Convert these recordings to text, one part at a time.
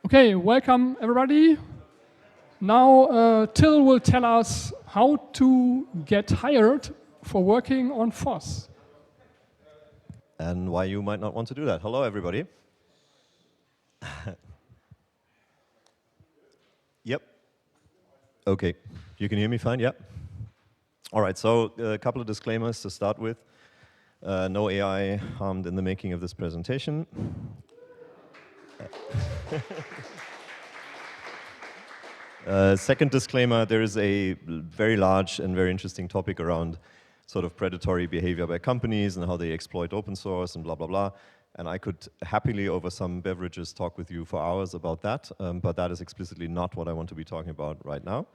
Okay, welcome everybody. Now Till will tell us how to get hired for working on FOSS. And why you might not want to do that. Hello, everybody. Yep. Okay. You can hear me fine? Yep. All right, so a couple of disclaimers to start with. No AI harmed in the making of this presentation. Second disclaimer, there is a very large and very interesting topic around sort of predatory behavior by companies and how they exploit open source and blah, blah, blah. And I could happily, over some beverages, talk with you for hours about that, but that is explicitly not what I want to be talking about right now,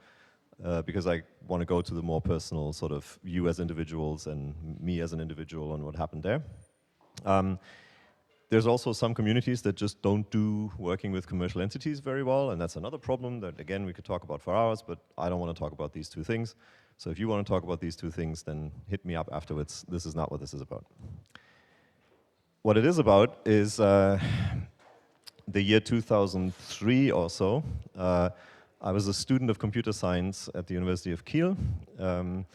because I want to go to the more personal sort of you as individuals and me as an individual and what happened there. There's also some communities that just don't do working with commercial entities very well, and that's another problem that, again, we could talk about for hours, but I don't want to talk about these two things. So if you want to talk about these two things, then hit me up afterwards. This is not what this is about. What it is about is the year 2003 or so. I was a student of computer science at the University of Kiel, and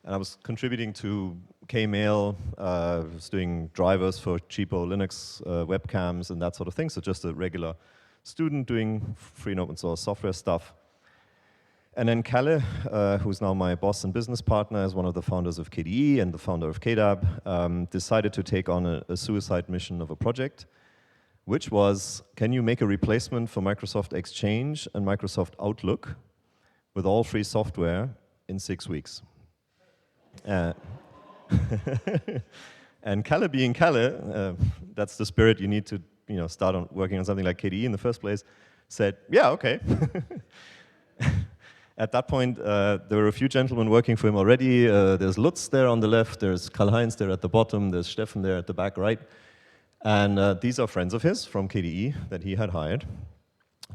I was contributing to Kmail, was doing drivers for cheapo Linux webcams and that sort of thing, so just a regular student doing free and open source software stuff. And then Kalle, who's now my boss and business partner, as one of the founders of KDE and the founder of KDAB, decided to take on a suicide mission of a project, which was, can you make a replacement for Microsoft Exchange and Microsoft Outlook with all free software in 6 weeks? And Kalle being Kalle, that's the spirit you need to start on working on something like KDE in the first place, said, yeah, okay. At that point, there were a few gentlemen working for him already. There's Lutz there on the left, there's Karl-Heinz there at the bottom, there's Steffen there at the back right. And these are friends of his from KDE that he had hired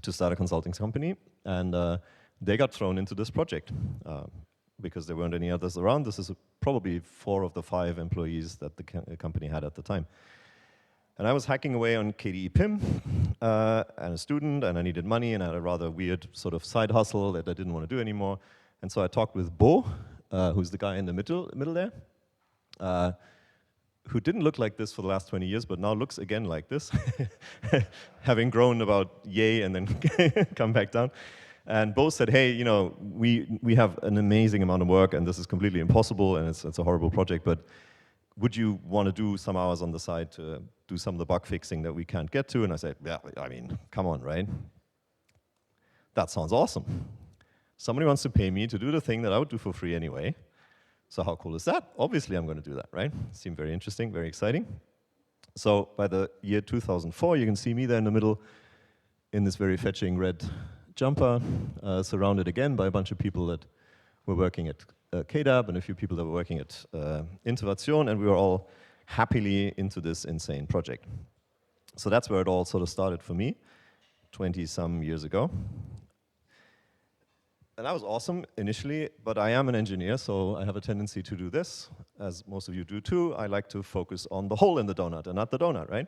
to start a consulting company. And they got thrown into this project because there weren't any others around. This is probably 4 of the 5 employees that the company had at the time. And I was hacking away on KDE PIM and a student, and I needed money, and I had a rather weird sort of side hustle that I didn't want to do anymore. And so I talked with Bo, who's the guy in the middle there, who didn't look like this for the last 20 years, but now looks again like this, having grown about yay and then come back down. And Bo said, hey, we have an amazing amount of work, and this is completely impossible, and it's a horrible project, but would you want to do some hours on the side to do some of the bug fixing that we can't get to? And I said, yeah, I mean, come on, right? That sounds awesome. Somebody wants to pay me to do the thing that I would do for free anyway. So how cool is that? Obviously, I'm going to do that, right? Seemed very interesting, very exciting. So by the year 2004, you can see me there in the middle in this very fetching red jumper, surrounded again by a bunch of people that were working at KDAB and a few people that were working at Innovation, and we were all happily into this insane project. So that's where it all sort of started for me, 20-some years ago. And that was awesome initially, but I am an engineer, so I have a tendency to do this, as most of you do too. I like to focus on the hole in the donut and not the donut, right?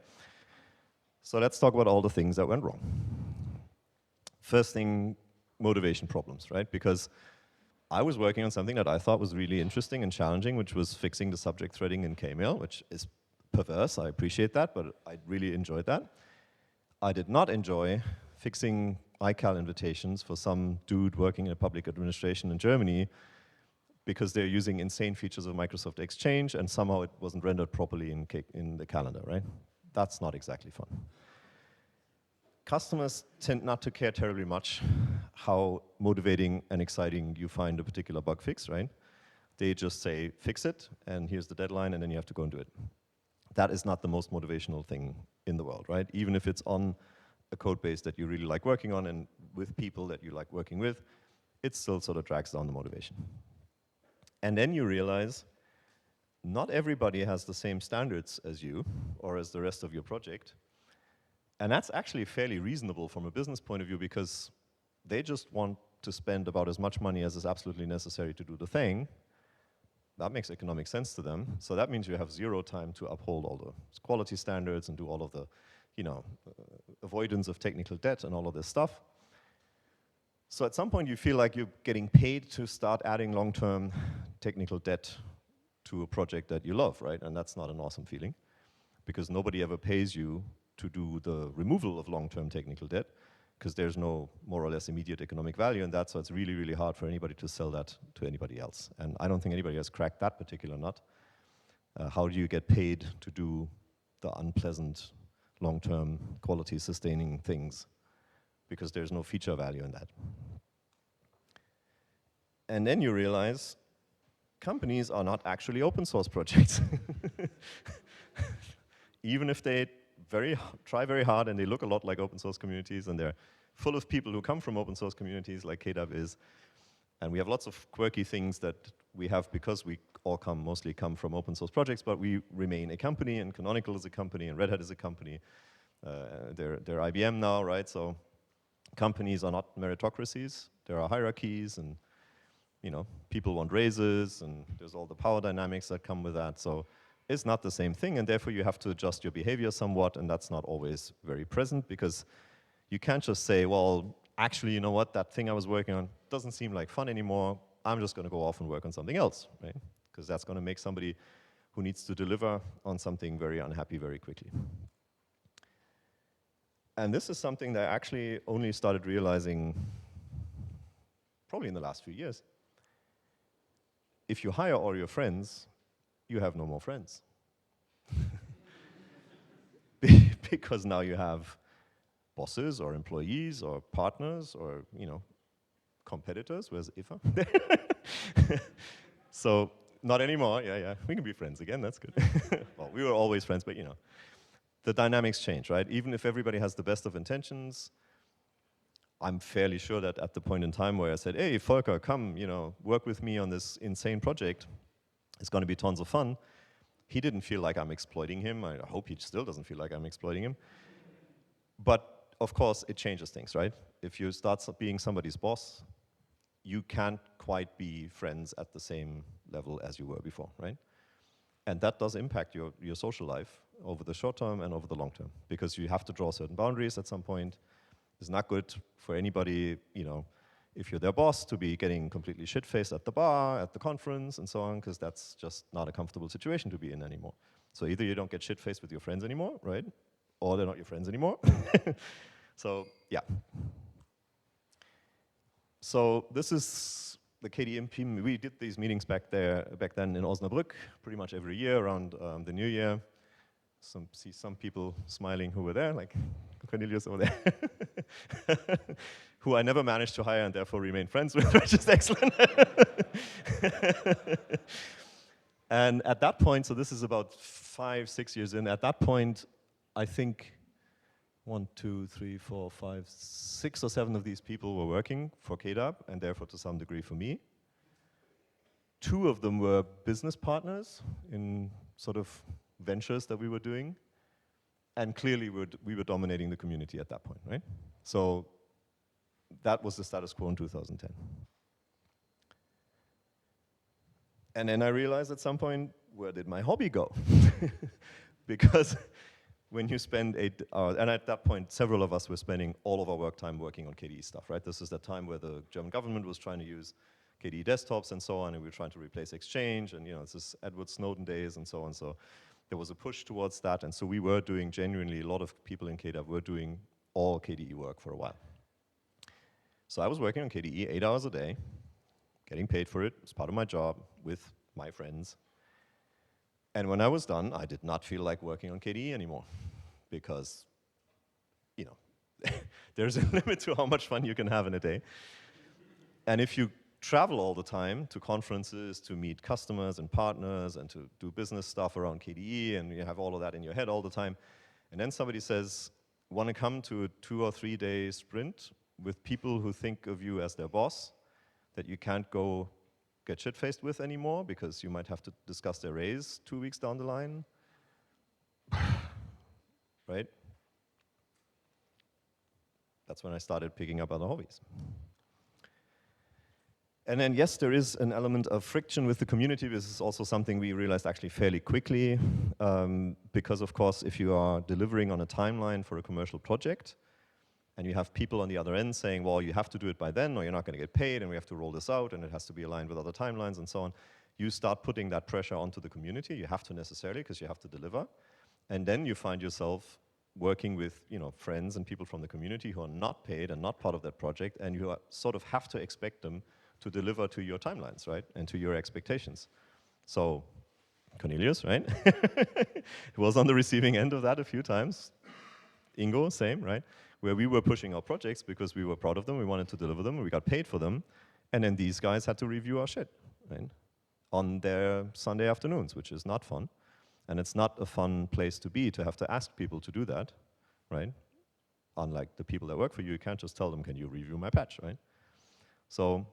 So let's talk about all the things that went wrong. First thing, motivation problems, right? Because I was working on something that I thought was really interesting and challenging, which was fixing the subject threading in Kmail, which is perverse. I appreciate that, but I really enjoyed that. I did not enjoy fixing iCal invitations for some dude working in a public administration in Germany because they're using insane features of Microsoft Exchange and somehow it wasn't rendered properly in the calendar, right? That's not exactly fun. Customers tend not to care terribly much how motivating and exciting you find a particular bug fix, right? They just say, fix it, and here's the deadline, and then you have to go and do it. That is not the most motivational thing in the world, right? Even if it's on a code base that you really like working on and with people that you like working with, it still sort of drags down the motivation. And then you realize not everybody has the same standards as you or as the rest of your project. And that's actually fairly reasonable from a business point of view because they just want to spend about as much money as is absolutely necessary to do the thing. That makes economic sense to them. So that means you have 0 time to uphold all the quality standards and do all of the avoidance of technical debt and all of this stuff. So at some point you feel like you're getting paid to start adding long-term technical debt to a project that you love, right? And that's not an awesome feeling, because nobody ever pays you to do the removal of long-term technical debt, because there's no more or less immediate economic value in that, so it's really, really hard for anybody to sell that to anybody else. And I don't think anybody has cracked that particular nut. How do you get paid to do the unpleasant, long-term, quality-sustaining things? Because there's no feature value in that. And then you realize companies are not actually open source projects. Even if they try very hard and they look a lot like open source communities, and they're full of people who come from open source communities like KDAB is. And we have lots of quirky things that we have because we all mostly come from open source projects, but we remain a company, and Canonical is a company, and Red Hat is a company. They're IBM now, right? So companies are not meritocracies. There are hierarchies, and people want raises, and there's all the power dynamics that come with that. So it's not the same thing, and therefore you have to adjust your behavior somewhat, and that's not always very present, because you can't just say, well, actually, you know what, that thing I was working on doesn't seem like fun anymore. I'm just going to go off and work on something else, right? Because that's going to make somebody who needs to deliver on something very unhappy very quickly. And this is something that I actually only started realizing probably in the last few years. If you hire all your friends, you have no more friends. Because now you have bosses or employees or partners or competitors. Where's Eva? So not anymore. Yeah, we can be friends again. That's good. Well, we were always friends, but the dynamics change, right? Even if everybody has the best of intentions, I'm fairly sure that at the point in time where I said, hey, Volker, come, work with me on this insane project. It's going to be tons of fun. He didn't feel like I'm exploiting him. I hope he still doesn't feel like I'm exploiting him. But of course, it changes things, right? If you start being somebody's boss, you can't quite be friends at the same level as you were before, right? And that does impact your social life over the short term and over the long term, because you have to draw certain boundaries at some point. It's not good for anybody, if you're their boss, to be getting completely shit-faced at the bar, at the conference, and so on, because that's just not a comfortable situation to be in anymore. So either you don't get shit-faced with your friends anymore, right? Or they're not your friends anymore. So, yeah. So this is the KDE team. We did these meetings back then in Osnabrück, pretty much every year around the new year. See some people smiling who were there, like Cornelius over there, who I never managed to hire and therefore remain friends with, which is excellent. And at that point, so this is about 5-6 years in, at that point, I think 1, 2, 3, 4, 5, 6 or 7 of these people were working for KDAB, and therefore to some degree for me. 2 of them were business partners in sort of ventures that we were doing, and clearly we were dominating the community at that point, right? So that was the status quo in 2010. And then I realized at some point, where did my hobby go? Because when you spend 8 hours, and at that point, several of us were spending all of our work time working on KDE stuff, right? This is the time where the German government was trying to use KDE desktops and so on, and we were trying to replace Exchange, and this is Edward Snowden days and so on. So there was a push towards that, and so we were doing genuinely, a lot of people in KDAB were doing all KDE work for a while. So I was working on KDE 8 hours a day, getting paid for it as part of my job with my friends. And when I was done, I did not feel like working on KDE anymore, because, there's a limit to how much fun you can have in a day. And if you travel all the time to conferences, to meet customers and partners, and to do business stuff around KDE, and you have all of that in your head all the time, and then somebody says, want to come to a 2 or 3 day sprint with people who think of you as their boss, that you can't go get shit-faced with anymore because you might have to discuss their raise 2 weeks down the line, right? That's when I started picking up other hobbies. And then, yes, there is an element of friction with the community. This is also something we realized actually fairly quickly, because, of course, if you are delivering on a timeline for a commercial project, and you have people on the other end saying, well, you have to do it by then, or you're not going to get paid, and we have to roll this out, and it has to be aligned with other timelines, and so on, you start putting that pressure onto the community. You have to necessarily, because you have to deliver. And then you find yourself working with friends and people from the community who are not paid and not part of that project, and you sort of have to expect them to deliver to your timelines, right, and to your expectations. So Cornelius, right, was on the receiving end of that a few times. Ingo, same, right, where we were pushing our projects because we were proud of them, we wanted to deliver them, and we got paid for them, and then these guys had to review our shit, right, on their Sunday afternoons, which is not fun. And it's not a fun place to be, to have to ask people to do that, right? Unlike the people that work for you, you can't just tell them, can you review my patch, right? So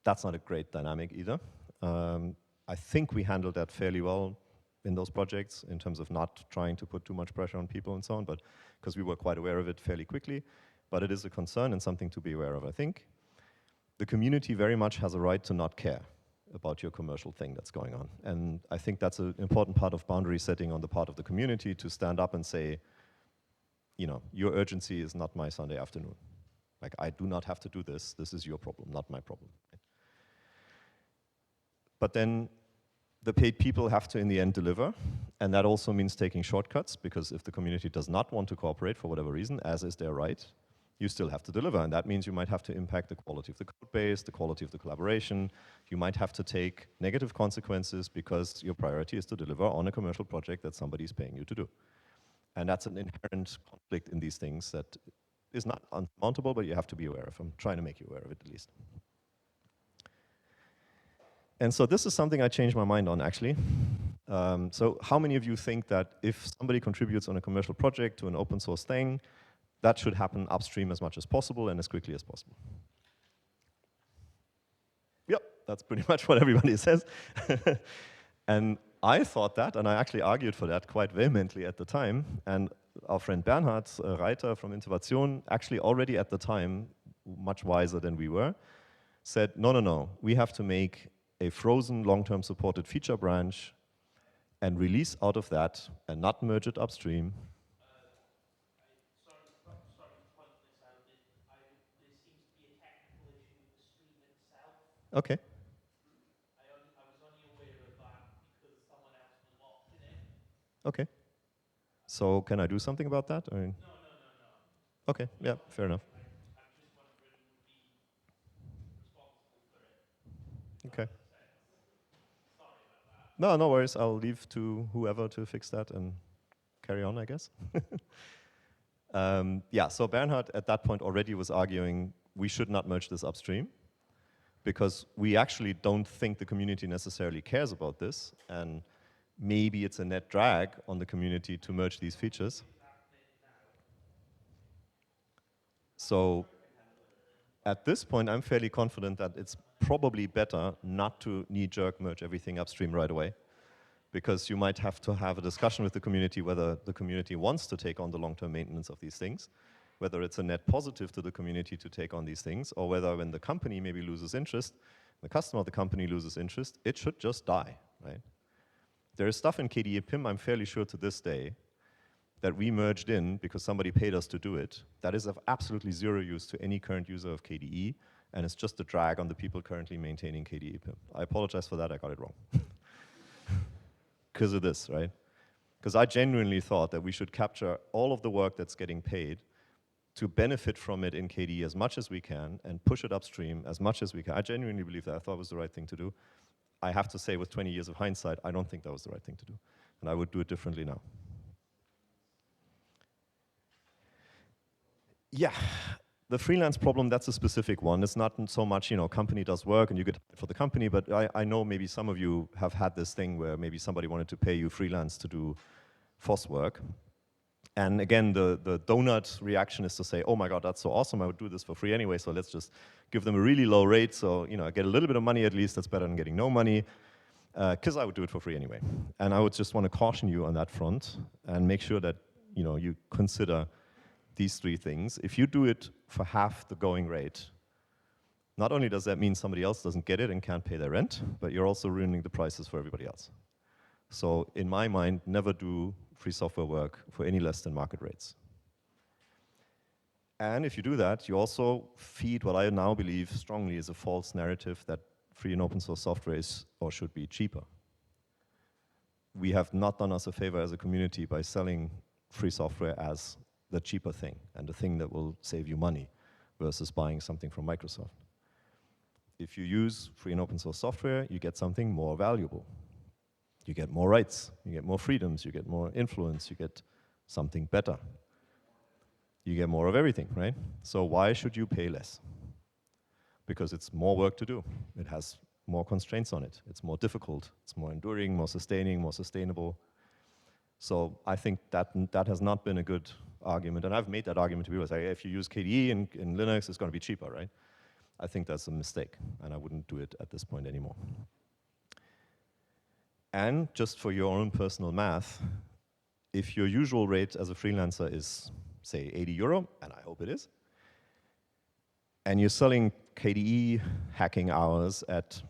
that's not a great dynamic either. I think we handled that fairly well in those projects in terms of not trying to put too much pressure on people and so on, but because we were quite aware of it fairly quickly. But it is a concern and something to be aware of, I think. The community very much has a right to not care about your commercial thing that's going on. And I think that's an important part of boundary setting on the part of the community, to stand up and say, your urgency is not my Sunday afternoon. Like, I do not have to do this. This is your problem, not my problem. But then the paid people have to, in the end, deliver. And that also means taking shortcuts, because if the community does not want to cooperate for whatever reason, as is their right, you still have to deliver. And that means you might have to impact the quality of the code base, the quality of the collaboration. You might have to take negative consequences because your priority is to deliver on a commercial project that somebody's paying you to do. And that's an inherent conflict in these things that is not unsurmountable, but you have to be aware of. I'm trying to make you aware of it, at least. And so this is something I changed my mind on, actually. So how many of you think that if somebody contributes on a commercial project to an open source thing, that should happen upstream as much as possible and as quickly as possible? Yep, that's pretty much what everybody says. And I thought that, and I actually argued for that quite vehemently at the time. And our friend Bernhard Reiter from Innovation, actually already at the time, much wiser than we were, said, no, we have to make a frozen long-term supported feature branch and release out of that and not merge it upstream. Okay. I was only aware of that because someone else was watching it. Okay. So can I do something about that? Or? No. Okay, yeah, fair enough. I'm just wondering who would be responsible for it. Okay. Sorry about that. No worries. I'll leave to whoever to fix that and carry on, I guess. Yeah, so Bernhard at that point already was arguing we should not merge this upstream, because we actually don't think the community necessarily cares about this, and maybe it's a net drag on the community to merge these features. So at this point, I'm fairly confident that it's probably better not to knee-jerk merge everything upstream right away, because you might have to have a discussion with the community whether the community wants to take on the long-term maintenance of these things, whether it's a net positive to the community to take on these things, or whether when the company maybe loses interest, the customer of the company loses interest, it should just die, right? There is stuff in KDE PIM, I'm fairly sure to this day, that we merged in because somebody paid us to do it, that is of absolutely zero use to any current user of KDE, and it's just a drag on the people currently maintaining KDE PIM. I apologize for that, I got it wrong. Because of this, right? Because I genuinely thought that we should capture all of the work that's getting paid to benefit from it in KDE as much as we can and push it upstream as much as we can. I genuinely believe that. I thought it was the right thing to do. I have to say, with 20 years of hindsight, I don't think that was the right thing to do. And I would do it differently now. Yeah, the freelance problem, that's a specific one. It's not so much, company does work and you get paid for the company, but I know maybe some of you have had this thing where maybe somebody wanted to pay you freelance to do FOSS work. And again, the donut reaction is to say, oh my God, that's so awesome, I would do this for free anyway, so let's just give them a really low rate, so I get a little bit of money at least, that's better than getting no money, because I would do it for free anyway. And I would just want to caution you on that front and make sure that you consider these three things. If you do it for half the going rate, not only does that mean somebody else doesn't get it and can't pay their rent, but you're also ruining the prices for everybody else. So in my mind, never do free software work for any less than market rates. And if you do that, you also feed what I now believe strongly is a false narrative that free and open source software is or should be cheaper. We have not done us a favor as a community by selling free software as the cheaper thing and the thing that will save you money versus buying something from Microsoft. If you use free and open source software, you get something more valuable. You get more rights, you get more freedoms, you get more influence, you get something better. You get more of everything, right? So why should you pay less? Because it's more work to do. It has more constraints on it. It's more difficult. It's more enduring, more sustaining, more sustainable. So I think that has not been a good argument. And I've made that argument to people. Say, if you use KDE in Linux, it's going to be cheaper, right? I think that's a mistake, and I wouldn't do it at this point anymore. And just for your own personal math, if your usual rate as a freelancer is, say, 80 euro, and I hope it is, and you're selling KDE hacking hours at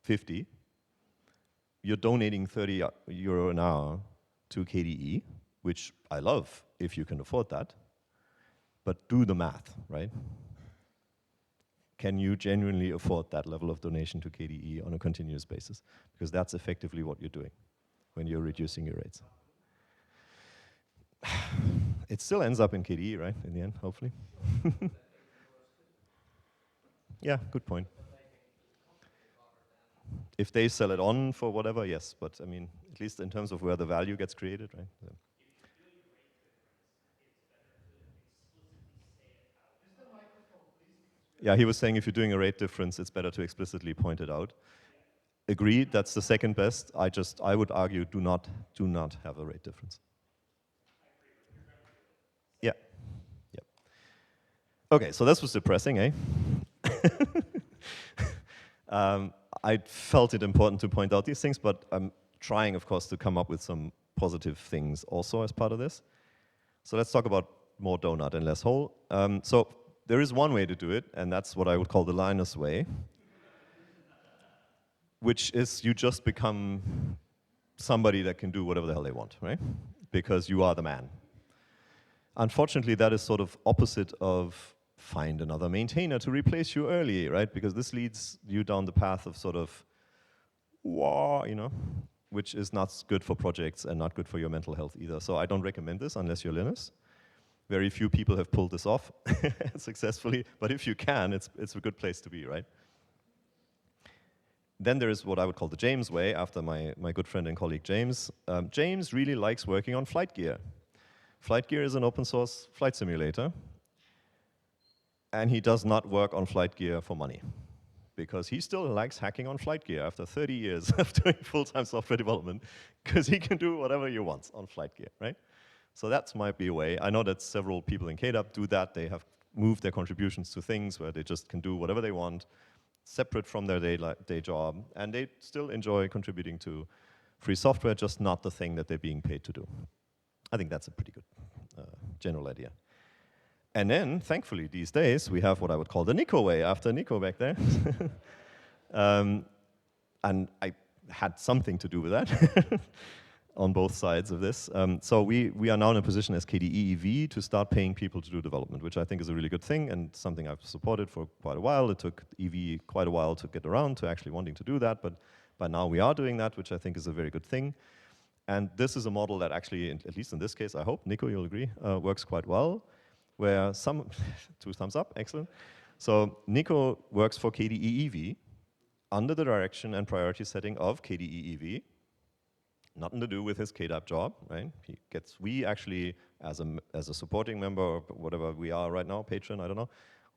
50, you're donating 30 euro an hour to KDE, which I love if you can afford that, but do the math, right? Can you genuinely afford that level of donation to KDE on a continuous basis? Because that's effectively what you're doing when you're reducing your rates. It still ends up in KDE, right, in the end, hopefully? Yeah, good point. If they sell it on for whatever, yes, but I mean, at least in terms of where the value gets created, right? Yeah. Yeah, he was saying if you're doing a rate difference, it's better to explicitly point it out. Agreed, that's the second best. I would argue do not have a rate difference. Yeah. Yeah. Okay, so this was depressing, eh? I felt it important to point out these things, but I'm trying, of course, to come up with some positive things also as part of this. So let's talk about more donut and less hole. So there is one way to do it, and that's what I would call the Linus way, which is you just become somebody that can do whatever the hell they want, right? Because you are the man. Unfortunately, that is sort of opposite of find another maintainer to replace you early, right? Because this leads you down the path of sort of, wah, you know, which is not good for projects and not good for your mental health either. So I don't recommend this unless you're Linus. Very few people have pulled this off successfully, but if you can, it's a good place to be, right? Then there is what I would call the James way, after my good friend and colleague James. James really likes working on flight gear. Flight gear is an open source flight simulator, and he does not work on flight gear for money, because he still likes hacking on flight gear after 30 years of doing full-time software development, because he can do whatever he wants on flight gear, right? So that might be a way. I know that several people in KDAP do that. They have moved their contributions to things where they just can do whatever they want, separate from their day job, and they still enjoy contributing to free software, just not the thing that they're being paid to do. I think that's a pretty good general idea. And then, thankfully, these days, we have what I would call the Nico way, after Nico back there. And I had something to do with that on both sides of this. So we are now in a position as KDE EV to start paying people to do development, which I think is a really good thing and something I've supported for quite a while. It took EV quite a while to get around to actually wanting to do that, but by now we are doing that, which I think is a very good thing. And this is a model that actually, at least in this case, I hope, Nico, you'll agree, works quite well, where some, 2 thumbs up, excellent. So Nico works for KDE EV under the direction and priority setting of KDE EV, nothing to do with his KDAP job, right? We actually, as a supporting member, or whatever we are right now, patron, I don't know,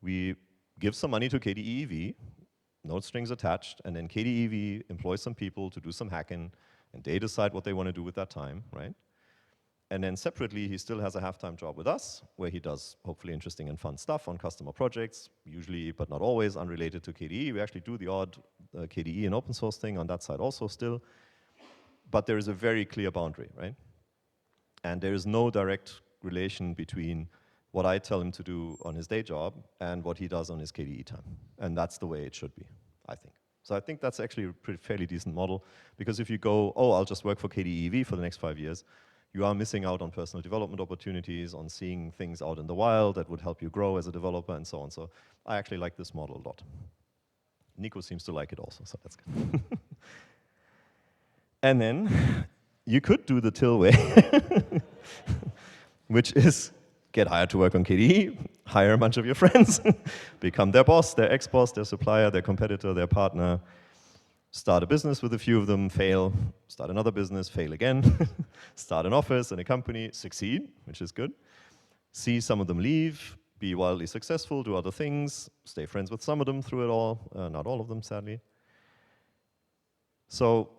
we give some money to KDE EV, no strings attached, and then KDE EV employs some people to do some hacking, and they decide what they want to do with that time, right? And then separately, he still has a half-time job with us, where he does hopefully interesting and fun stuff on customer projects, usually, but not always, unrelated to KDE. We actually do the odd KDE and open source thing on that side also still. But there is a very clear boundary, right? And there is no direct relation between what I tell him to do on his day job and what he does on his KDE time. And that's the way it should be, I think. So I think that's actually a fairly decent model, because if you go, oh, I'll just work for KDE for the next 5 years, you are missing out on personal development opportunities, on seeing things out in the wild that would help you grow as a developer and so on. So I actually like this model a lot. Nico seems to like it also, so that's good. And then you could do the Till way, which is get hired to work on KDE, hire a bunch of your friends, become their boss, their ex-boss, their supplier, their competitor, their partner, start a business with a few of them, fail, start another business, fail again, start an office and a company, succeed, which is good, see some of them leave, be wildly successful, do other things, stay friends with some of them through it all, not all of them, sadly. So,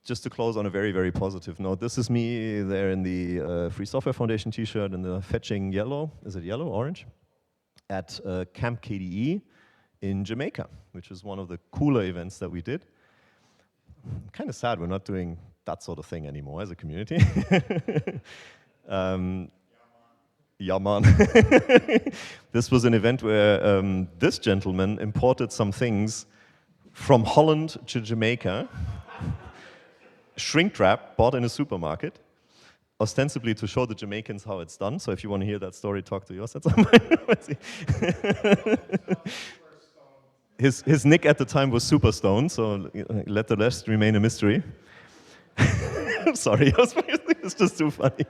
just to close on a very, very positive note, this is me there in the Free Software Foundation t-shirt in the fetching yellow, is it yellow, orange? At Camp KDE in Jamaica, which is one of the cooler events that we did. Kind of sad we're not doing that sort of thing anymore as a community. Yeah, man. This was an event where this gentleman imported some things from Holland to Jamaica, shrink wrap, bought in a supermarket, ostensibly to show the Jamaicans how it's done. So if you want to hear that story, talk to yours at some point. His nick at the time was Super Stone, so let the rest remain a mystery. Sorry, it's just too funny.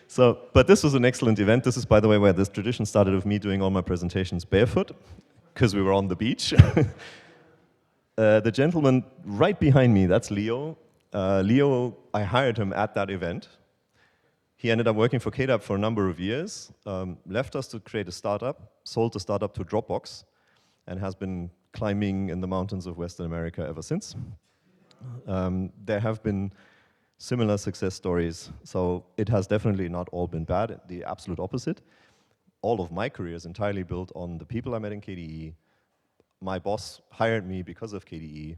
So, but this was an excellent event. This is, by the way, where this tradition started of me doing all my presentations barefoot, because we were on the beach. The gentleman right behind me, that's Leo. Leo, I hired him at that event. He ended up working for KDAP for a number of years, left us to create a startup, sold the startup to Dropbox, and has been climbing in the mountains of Western America ever since. There have been similar success stories, so it has definitely not all been bad, the absolute opposite. All of my career is entirely built on the people I met in KDE. My boss hired me because of KDE.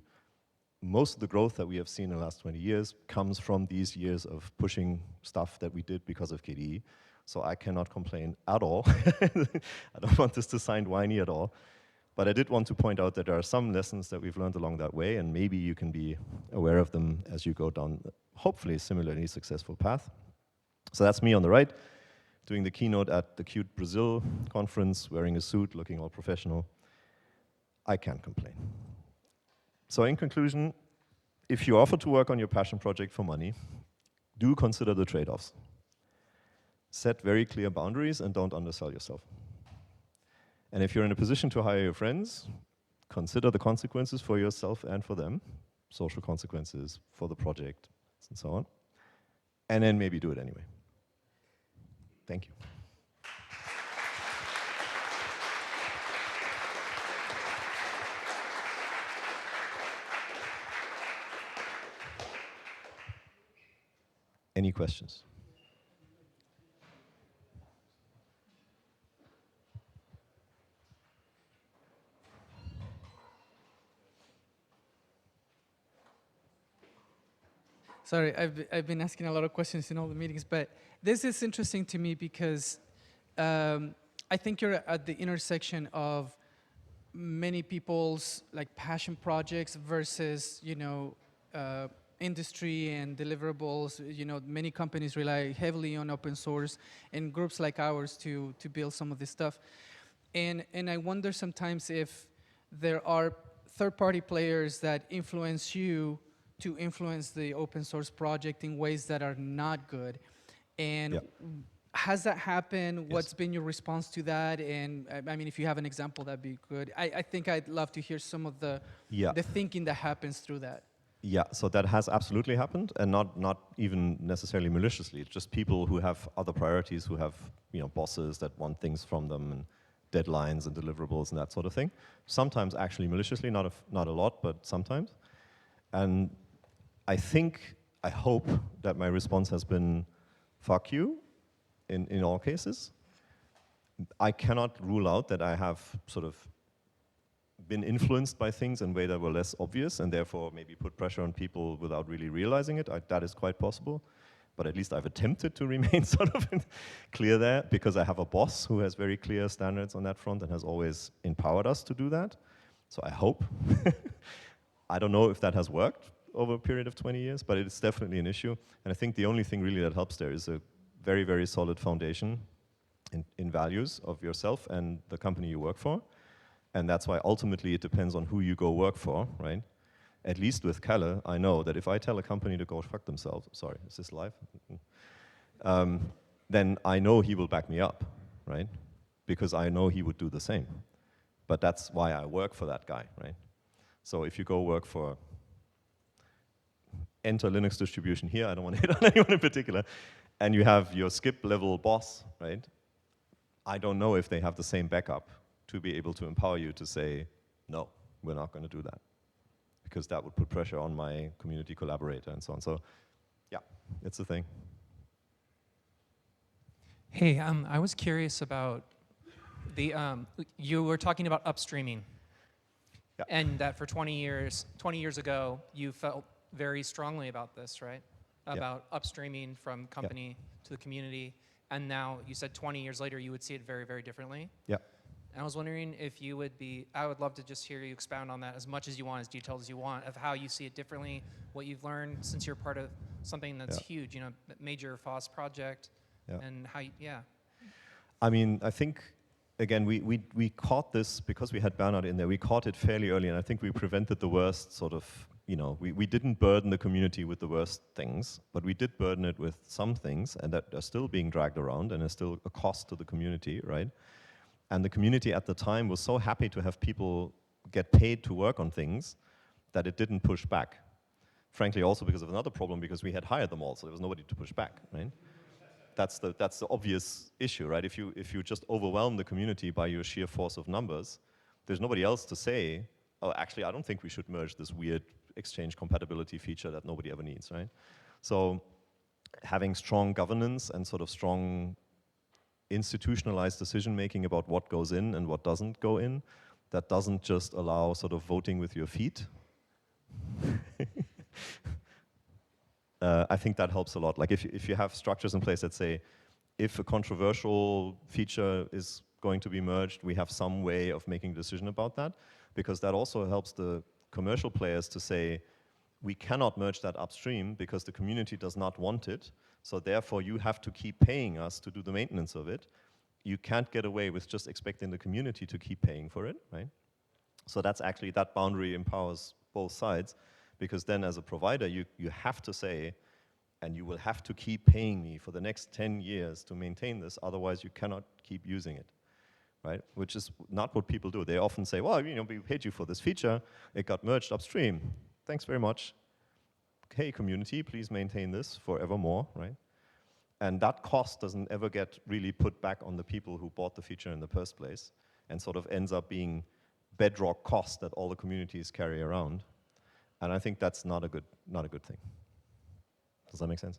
Most of the growth that we have seen in the last 20 years comes from these years of pushing stuff that we did because of KDE. So I cannot complain at all. I don't want this to sound whiny at all. But I did want to point out that there are some lessons that we've learned along that way, and maybe you can be aware of them as you go down, hopefully, a similarly successful path. So that's me on the right, doing the keynote at the Qt Brazil conference, wearing a suit, looking all professional. I can't complain. So in conclusion, if you offer to work on your passion project for money, do consider the trade-offs. Set very clear boundaries and don't undersell yourself. And if you're in a position to hire your friends, consider the consequences for yourself and for them, social consequences for the project, and so on. And then maybe do it anyway. Thank you. Any questions? Sorry, I've been asking a lot of questions in all the meetings, but this is interesting to me because I think you're at the intersection of many people's like passion projects versus, you know, industry and deliverables. You know, many companies rely heavily on open source and groups like ours to build some of this stuff. And I wonder sometimes if there are third-party players that influence you to influence the open source project in ways that are not good. And Yep. Has that happened? Yes. What's been your response to that? And I mean, if you have an example, that'd be good. I think I'd love to hear some of the thinking that happens through that. Yeah, so that has absolutely happened, and not even necessarily maliciously. It's just people who have other priorities, who have bosses that want things from them, and deadlines and deliverables and that sort of thing. Sometimes actually maliciously, not a lot, but sometimes. And I hope that my response has been, fuck you, in all cases. I cannot rule out that I have sort of been influenced by things in a way that were less obvious and therefore maybe put pressure on people without really realizing it. That is quite possible. but at least I've attempted to remain sort of clear there, because I have a boss who has very clear standards on that front and has always empowered us to do that. So I hope. I don't know if that has worked over a period of 20 years, but it's definitely an issue. And I think the only thing really that helps there is a very, very solid foundation in values of yourself and the company you work for. And that's why ultimately it depends on who you go work for, right? At least with Kalle, I know that if I tell a company to go fuck themselves, sorry, is this live? Then I know he will back me up, right? Because I know he would do the same. But that's why I work for that guy, right? So if you go work for, enter Linux distribution here, I don't want to hit on anyone in particular, and you have your skip level boss, right? I don't know if they have the same backup to be able to empower you to say, no, we're not going to do that, because that would put pressure on my community collaborator and so on. So yeah, it's a thing. Hey, I was curious about the, you were talking about upstreaming. Yeah. And that for 20 years ago, you felt very strongly about this, right? About upstreaming from company to the community. And now you said 20 years later, you would see it very, very differently. Yeah. And I was wondering if you would be, I would love to just hear you expound on that as much as you want, as detailed as you want, of how you see it differently, what you've learned since you're part of something that's huge, you know, major FOSS project, and how, I mean, I think, again, we caught this, because we had Bernhard in there, we caught it fairly early, and I think we prevented the worst sort of, you know, we didn't burden the community with the worst things, but we did burden it with some things, and that are still being dragged around, and are still a cost to the community, right? And the community at the time was so happy to have people get paid to work on things that it didn't push back. Frankly, also because of another problem, because we had hired them all, so there was nobody to push back, right? That's the obvious issue, right? If you just overwhelm the community by your sheer force of numbers, there's nobody else to say, oh, actually, I don't think we should merge this weird exchange compatibility feature that nobody ever needs, right? So having strong governance and sort of strong institutionalized decision-making about what goes in and what doesn't go in, that doesn't just allow sort of voting with your feet. I think that helps a lot. Like if you have structures in place that say, if a controversial feature is going to be merged, we have some way of making a decision about that, because that also helps the commercial players to say, we cannot merge that upstream because the community does not want it, so therefore you have to keep paying us to do the maintenance of it. You can't get away with just expecting the community to keep paying for it, right? So that's actually, that boundary empowers both sides, because then as a provider, you have to say, and you will have to keep paying me for the next 10 years to maintain this, otherwise you cannot keep using it, right? Which is not what people do. They often say, well, you know, we paid you for this feature, it got merged upstream. Thanks very much. Hey, community, please maintain this forevermore, right? And that cost doesn't ever get really put back on the people who bought the feature in the first place, and sort of ends up being bedrock cost that all the communities carry around. And I think that's not a good thing. Does that make sense?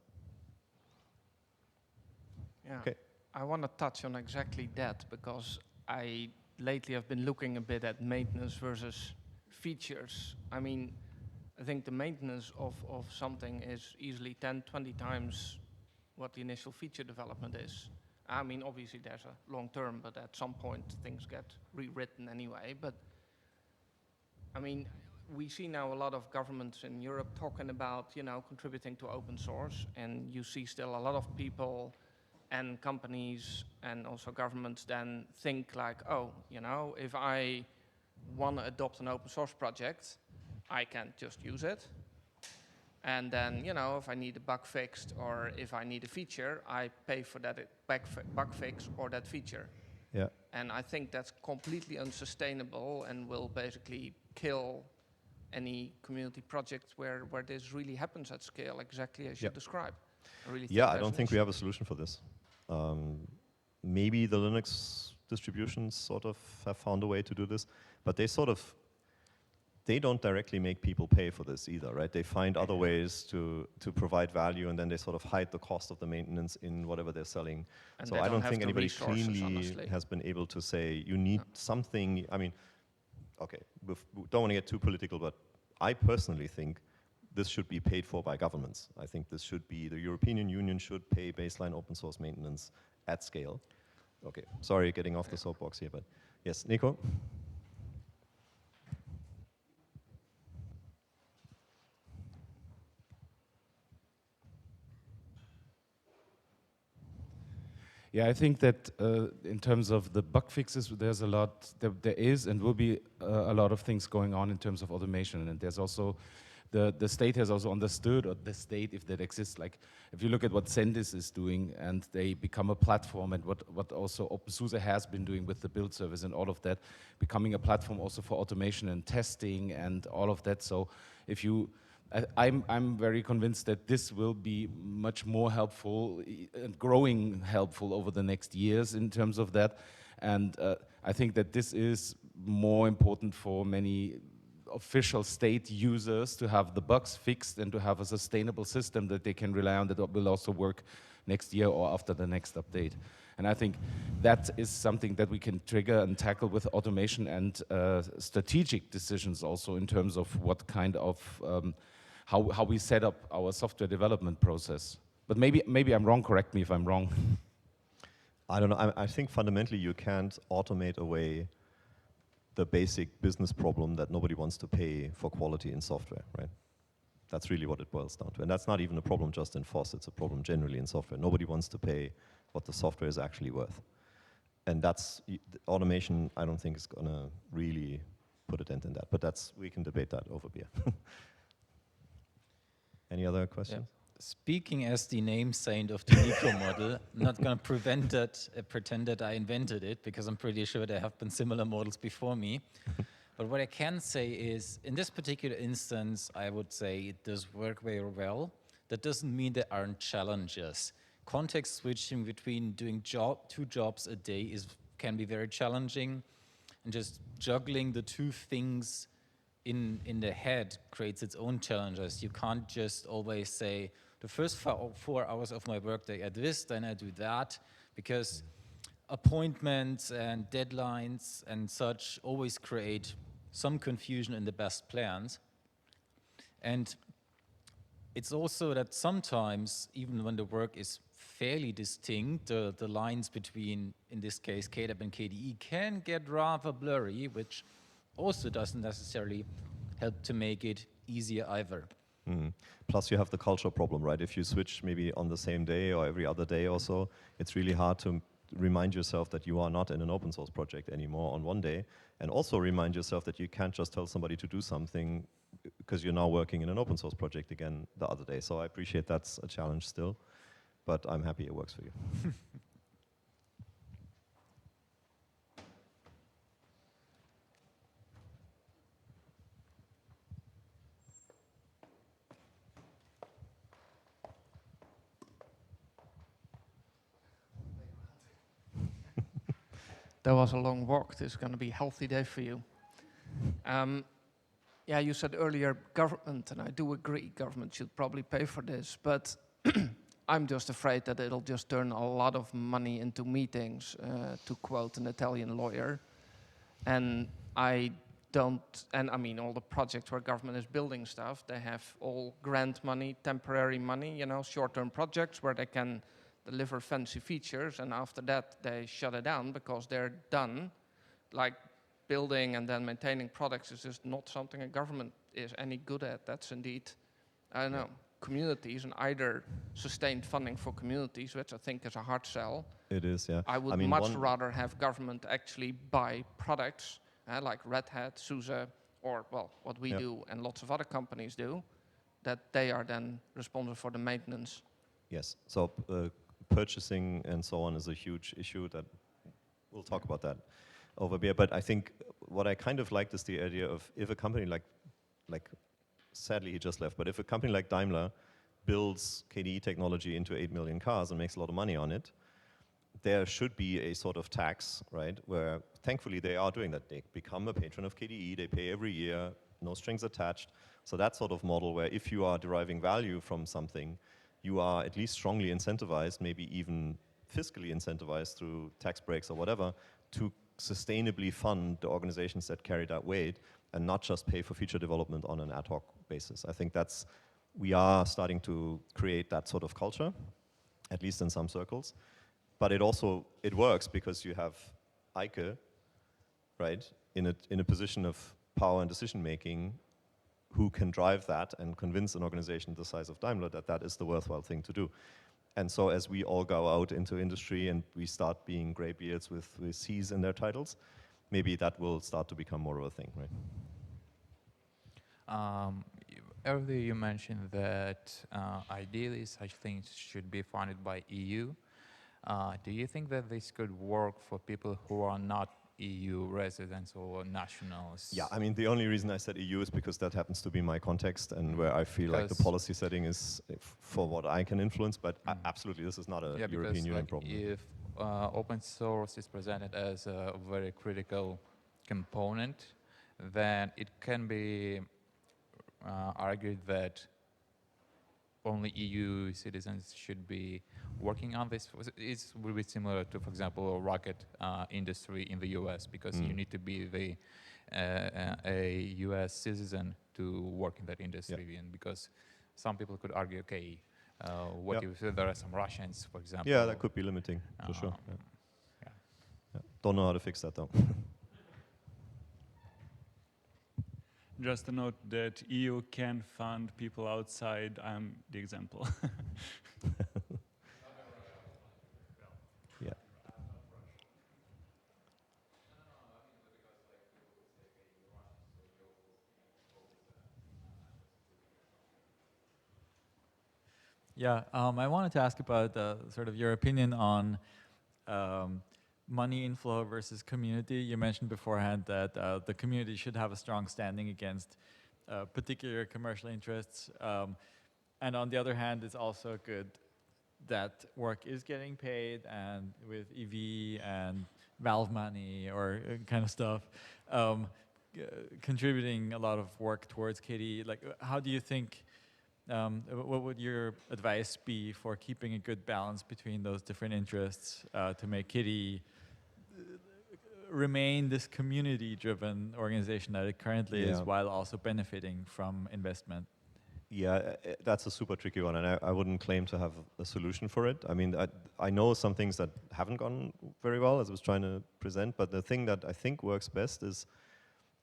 Yeah. Okay. I want to touch on exactly that, because I lately have been looking a bit at maintenance versus features. I mean, I think the maintenance of something is easily 10, 20 times what the initial feature development is. I mean, obviously there's a long term, but at some point things get rewritten anyway. But I mean, we see now a lot of governments in Europe talking about, you know, contributing to open source, and you see still a lot of people and companies and also governments then think like, oh, you know, if I want to adopt an open source project, I can just use it. And then, you know, if I need a bug fixed or if I need a feature, I pay for that bug fix or that feature. Yeah. And I think that's completely unsustainable and will basically kill any community project where this really happens at scale, exactly as you described. I don't think we have a solution for this. Maybe the Linux distributions sort of have found a way to do this, but they don't directly make people pay for this either, right? They find other ways to provide value, and then they sort of hide the cost of the maintenance in whatever they're selling. And so I don't think anybody cleanly honestly has been able to say, you need something. I mean, okay, don't want to get too political, but I personally think this should be paid for by governments. I think this should be, the European Union should pay baseline open source maintenance at scale. Okay, sorry, getting off the soapbox here, but yes, Nico? Yeah, I think that in terms of the bug fixes, there's a lot, there is and will be a lot of things going on in terms of automation. And there's also, the state has also understood, or the state, if that exists, like if you look at what Sendis is doing and they become a platform, and what also OpenSUSE has been doing with the build service and all of that, becoming a platform also for automation and testing and all of that. So if you, I'm very convinced that this will be much more helpful and growing helpful over the next years in terms of that. And I think that this is more important for many official state users to have the bugs fixed and to have a sustainable system that they can rely on that will also work next year or after the next update. And I think that is something that we can trigger and tackle with automation and strategic decisions also in terms of what kind of how we set up our software development process. But maybe I'm wrong, correct me if I'm wrong. I don't know, I think fundamentally you can't automate away the basic business problem that nobody wants to pay for quality in software, right? That's really what it boils down to. And that's not even a problem just in FOSS, it's a problem generally in software. Nobody wants to pay what the software is actually worth. And that's, automation, I don't think is gonna really put a dent in that. But that's, we can debate that over beer. Any other questions? Yeah. Speaking as the name saint of the Nico model, I'm not going to pretend that I invented it, because I'm pretty sure there have been similar models before me. But what I can say is, in this particular instance, I would say it does work very well. That doesn't mean there aren't challenges. Context switching between doing two jobs a day can be very challenging, and just juggling the two things in the head creates its own challenges. You can't just always say, the first 4 hours of my workday I do this, then I do that, because appointments and deadlines and such always create some confusion in the best plans. And it's also that sometimes, even when the work is fairly distinct, the lines between, in this case, KDAP and KDE can get rather blurry, which also doesn't necessarily help to make it easier either. Mm. Plus you have the culture problem, right? If you switch maybe on the same day or every other day or so, it's really hard to remind yourself that you are not in an open source project anymore on one day, and also remind yourself that you can't just tell somebody to do something because you're now working in an open source project again the other day. So I appreciate that's a challenge still, but I'm happy it works for you. That was a long walk. This is going to be a healthy day for you. Yeah, you said earlier government, and I do agree, government should probably pay for this, but I'm just afraid that it'll just turn a lot of money into meetings, to quote an Italian lawyer. And I mean, all the projects where government is building stuff, they have all grant money, temporary money, you know, short-term projects where they can deliver fancy features, and after that they shut it down because they're done. Like building and then maintaining products is just not something a government is any good at. That's indeed, I don't know, communities, and either sustained funding for communities, which I think is a hard sell. It is, yeah. I would much rather have government actually buy products like Red Hat, SUSE, or well, what we do and lots of other companies do, that they are then responsible for the maintenance. Yes, so purchasing and so on is a huge issue that we'll talk about that over beer. But I think what I kind of liked is the idea of if a company like sadly he just left, but if a company like Daimler builds KDE technology into 8 million cars and makes a lot of money on it, there should be a sort of tax, right, where thankfully they are doing that. They become a patron of KDE, they pay every year, no strings attached. So that sort of model where if you are deriving value from something, you are at least strongly incentivized, maybe even fiscally incentivized through tax breaks or whatever, to sustainably fund the organizations that carry that weight and not just pay for feature development on an ad hoc basis. I think that's we are starting to create that sort of culture, at least in some circles. But it works because you have Eike, right, in a position of power and decision making, who can drive that and convince an organization the size of Daimler that that is the worthwhile thing to do. And so as we all go out into industry and we start being graybeards with C's in their titles, maybe that will start to become more of a thing, right? Earlier you mentioned that ideally such things should be funded by EU. Do you think that this could work for people who are not EU residents or nationals? Yeah, I mean, the only reason I said EU is because that happens to be my context and where I feel like the policy setting is for what I can influence, but absolutely, this is not a European Union problem. If open source is presented as a very critical component, then it can be argued that only EU citizens should be working on this. It will be similar to, for example, a rocket industry in the US, because you need to be a US citizen to work in that industry. Yeah. And because some people could argue, okay, what if there are some Russians, for example? Yeah, that could be limiting, for sure. Yeah. Don't know how to fix that, though. Just a note that EU can fund people outside. I'm the example. Yeah. Yeah, I wanted to ask about sort of your opinion on money inflow versus community. You mentioned beforehand that the community should have a strong standing against particular commercial interests. And on the other hand, it's also good that work is getting paid, and with EV and valve money or kind of stuff, contributing a lot of work towards KDE. Like, how do you think, what would your advice be for keeping a good balance between those different interests to make KDE remain this community-driven organization that it currently is, while also benefiting from investment? Yeah, that's a super tricky one, and I wouldn't claim to have a solution for it. I mean, I know some things that haven't gone very well, as I was trying to present, but the thing that I think works best is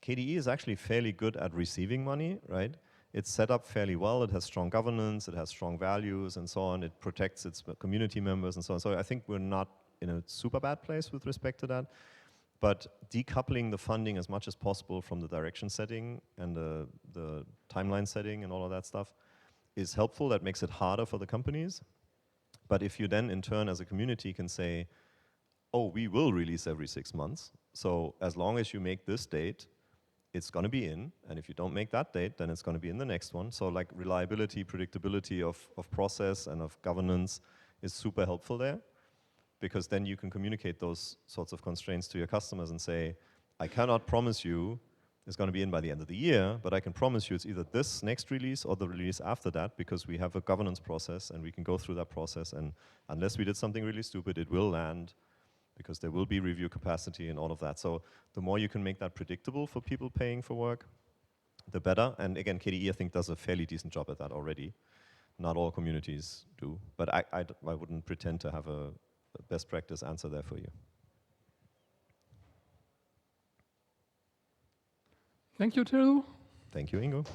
KDE is actually fairly good at receiving money, right? It's set up fairly well, it has strong governance, it has strong values and so on, it protects its community members and so on. So I think we're not in a super bad place with respect to that. But decoupling the funding as much as possible from the direction setting and the timeline setting and all of that stuff is helpful. That makes it harder for the companies. But if you then in turn as a community can say, oh, we will release every 6 months, so as long as you make this date, it's going to be in, and if you don't make that date, then it's going to be in the next one. So like reliability, predictability of process and of governance is super helpful there, because then you can communicate those sorts of constraints to your customers and say, I cannot promise you it's going to be in by the end of the year, but I can promise you it's either this next release or the release after that, because we have a governance process and we can go through that process, and unless we did something really stupid, it will land, because there will be review capacity and all of that. So the more you can make that predictable for people paying for work, the better. And again, KDE I think does a fairly decent job at that already. Not all communities do, but I wouldn't pretend to have a best practice answer there for you. Thank you, Till. Thank you, Ingo.